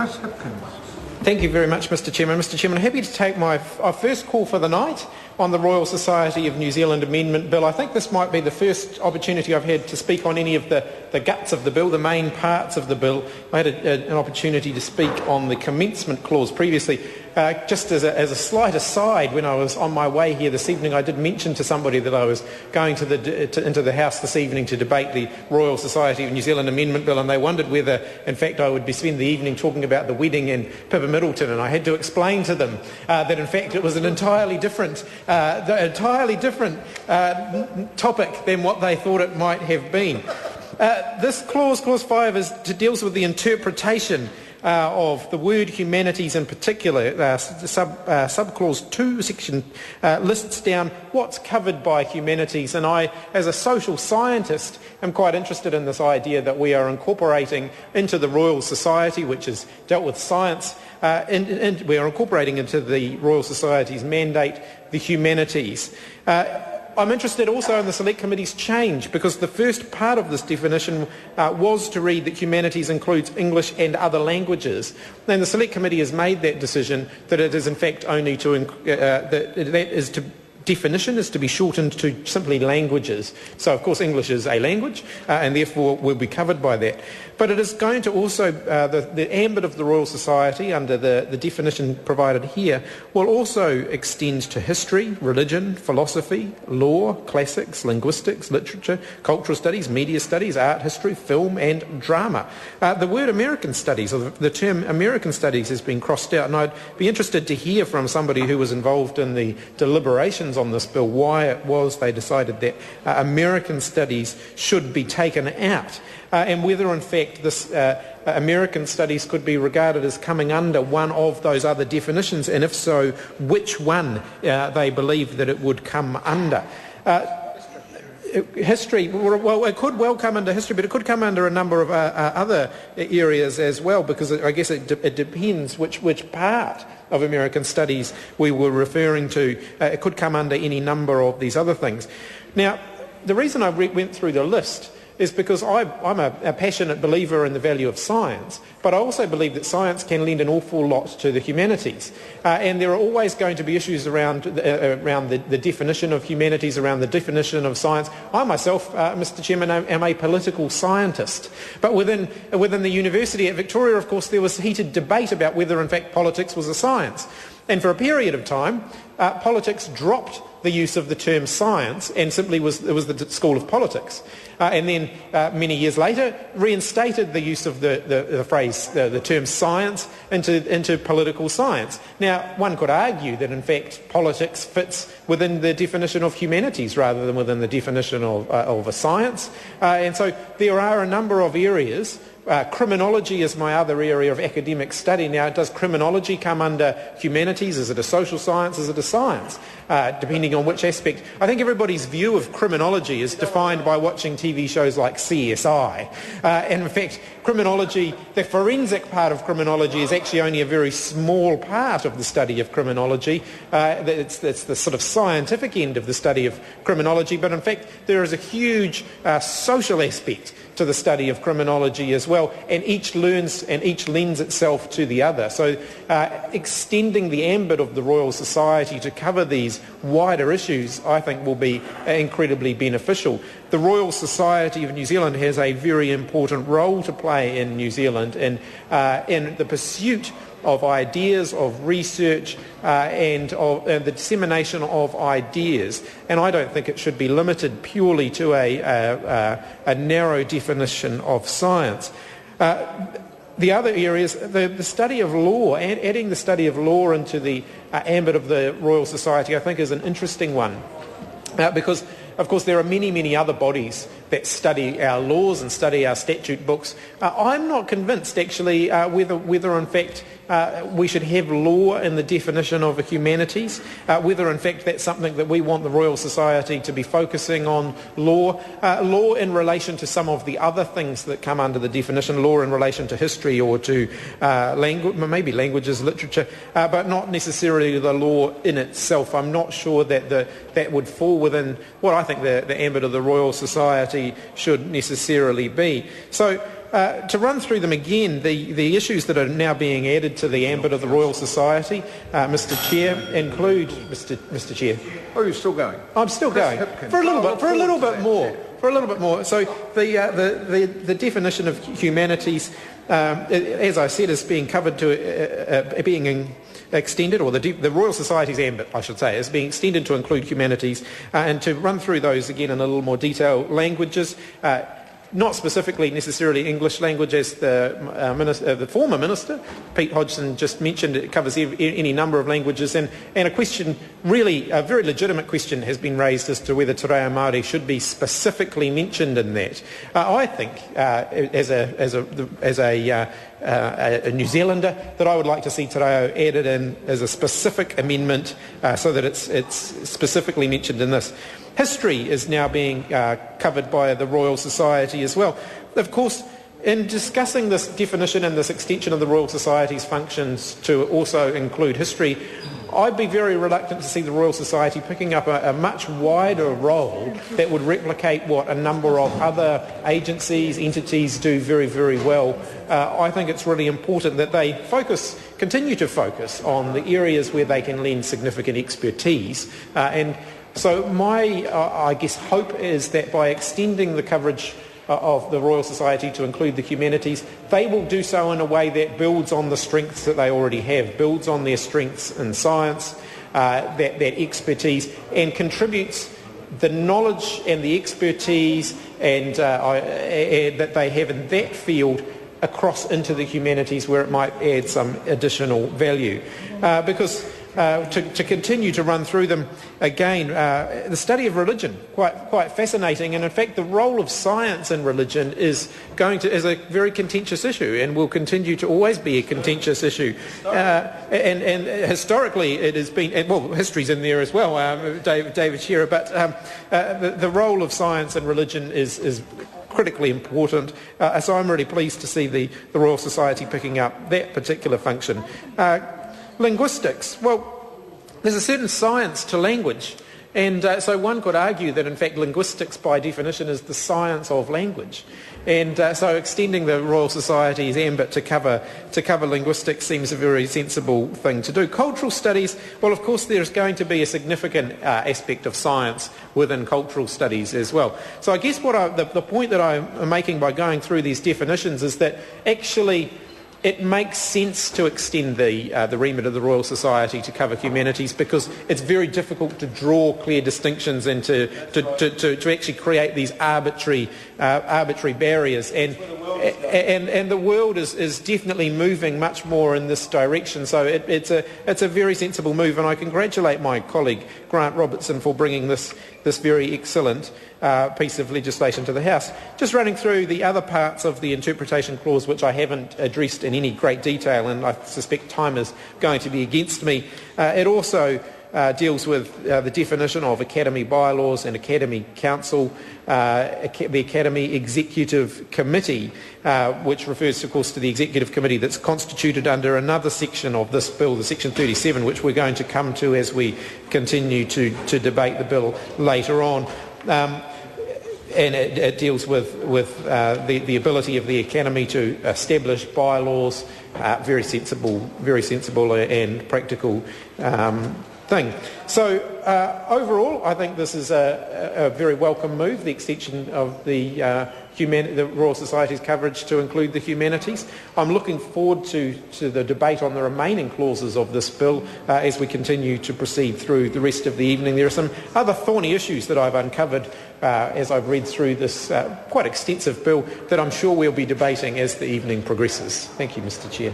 Chris Hipkins. Thank you very much, Mr Chairman. Mr Chairman, I'm happy to take my first call for the night on the Royal Society of New Zealand Amendment Bill. I think this might be the first opportunity I've had to speak on any of the guts of the bill, the main parts of the bill. I had an opportunity to speak on the commencement clause previously. Just as a slight aside, when I was on my way here this evening, I did mention to somebody that I was going into the House this evening to debate the Royal Society of New Zealand Amendment Bill, and they wondered whether, in fact, I would spend the evening talking about the wedding in Pippa Middleton, and I had to explain to them that, in fact, it was an entirely different topic than what they thought it might have been. This clause 5, deals with the interpretation of the word humanities in particular. Subclause 2, section lists down what's covered by humanities, and I, as a social scientist, am quite interested in this idea that we are incorporating into the Royal Society, which has dealt with science, and we are incorporating into the Royal Society's mandate the humanities. I'm interested also in the Select Committee's change, because the first part of this definition was to read that humanities includes English and other languages. And the Select Committee has made that decision that it is in fact only definition is to be shortened to simply languages. So, of course, English is a language and therefore will be covered by that. But it is going to also, the ambit of the Royal Society under the definition provided here will also extend to history, religion, philosophy, law, classics, linguistics, literature, cultural studies, media studies, art history, film and drama. The word American studies, or the term American studies, has been crossed out, and I'd be interested to hear from somebody who was involved in the deliberations on this bill why it was they decided that American studies should be taken out, and whether in fact this American studies could be regarded as coming under one of those other definitions, and if so, which one they believe that it would come under. History, well, it could well come under history, but it could come under a number of other areas as well, because I guess it depends which part of American studies we were referring to. It could come under any number of these other things. Now, the reason I went through the list is because I'm a passionate believer in the value of science, but I also believe that science can lend an awful lot to the humanities. And there are always going to be issues around the definition of humanities, around the definition of science. I myself, Mr Chairman, am a political scientist. But within the university at Victoria, of course, there was heated debate about whether, in fact, politics was a science. And for a period of time, politics dropped the use of the term science and simply it was the School of Politics. And then many years later reinstated the use of the phrase, the term science into political science. Now, one could argue that in fact politics fits within the definition of humanities rather than within the definition of a science. And so there are a number of areas. Criminology is my other area of academic study. Now, does criminology come under humanities? Is it a social science? Is it a science? Depending on which aspect. I think everybody's view of criminology is defined by watching TV shows like CSI. And in fact, criminology, the forensic part of criminology is actually only a very small part of the study of criminology. It's the sort of scientific end of the study of criminology, but in fact there is a huge social aspect to the study of criminology as well, and each learns and each lends itself to the other. So extending the ambit of the Royal Society to cover these wider issues, I think, will be incredibly beneficial. The Royal Society of New Zealand has a very important role to play in New Zealand in the pursuit of ideas, of research, and the dissemination of ideas. And I don't think it should be limited purely to a narrow definition of science. The other areas, the study of law, and adding the study of law into the ambit of the Royal Society, I think is an interesting one. Because, of course, there are many other bodies that study our laws and study our statute books. I'm not convinced, actually, whether in fact we should have law in the definition of humanities, whether in fact that's something that we want the Royal Society to be focusing on, law in relation to some of the other things that come under the definition, law in relation to history or to maybe languages, literature, but not necessarily the law in itself. I'm not sure that that would fall within what I think the ambit of the Royal Society should necessarily be. So to run through them again, the issues that are now being added to the ambit of the Royal Society, Mr. Chair, include Mr. Chair. Oh, you're still going? I'm still going for a little bit more. So the definition of humanities, as I said, is being covered to being extended, or the Royal Society's ambit, I should say, is being extended to include humanities, and to run through those again in a little more detail. Languages, not specifically necessarily English language, as the former Minister, Pete Hodgson, just mentioned. It covers any number of languages, and a question, really a very legitimate question, has been raised as to whether te reo Māori should be specifically mentioned in that. I think, as a New Zealander, that I would like to see te reo added in as a specific amendment, so that it's specifically mentioned in this. History is now being covered by the Royal Society as well. Of course, in discussing this definition and this extension of the Royal Society's functions to also include history, I'd be very reluctant to see the Royal Society picking up a much wider role that would replicate what a number of other agencies, entities do very, very well. I think it's really important that they continue to focus on the areas where they can lend significant expertise, and so my, I guess, hope is that by extending the coverage of the Royal Society to include the humanities, they will do so in a way that builds on the strengths that they already have, builds on their strengths in science, that expertise, and contributes the knowledge and the expertise and that they have in that field across into the humanities, where it might add some additional value. Because to continue to run through them again, the study of religion, quite fascinating, and in fact the role of science in religion is a very contentious issue, and will continue to always be a contentious issue. And historically it has been, well, history's in there as well, David Shearer, but the role of science and religion is critically important, so I'm really pleased to see the Royal Society picking up that particular function. Linguistics, well, there's a certain science to language, and so one could argue that in fact linguistics by definition is the science of language, and so extending the Royal Society's ambit to cover linguistics seems a very sensible thing to do. Cultural studies, well, of course there's going to be a significant aspect of science within cultural studies as well. So I guess the point that I'm making by going through these definitions is that actually it makes sense to extend the remit of the Royal Society to cover humanities, because it's very difficult to draw clear distinctions and to actually create these arbitrary barriers. And the world is definitely moving much more in this direction. So it's a very sensible move, and I congratulate my colleague Grant Robertson for bringing this very excellent piece of legislation to the House. Just running through the other parts of the interpretation clause, which I haven't addressed in any great detail, and I suspect time is going to be against me. It also deals with the definition of Academy bylaws and Academy Council, the Academy Executive Committee, which refers, of course, to the Executive Committee that's constituted under another section of this bill, the Section 37, which we're going to come to as we continue to debate the bill later on. And it deals with the ability of the Academy to establish bylaws, very sensible and practical thing. So overall, I think this is a very welcome move, the extension of the Royal Society's coverage to include the humanities. I'm looking forward to the debate on the remaining clauses of this bill as we continue to proceed through the rest of the evening. There are some other thorny issues that I've uncovered as I've read through this quite extensive bill that I'm sure we'll be debating as the evening progresses. Thank you, Mr. Chair.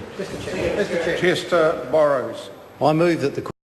Chester Borrows. I move that the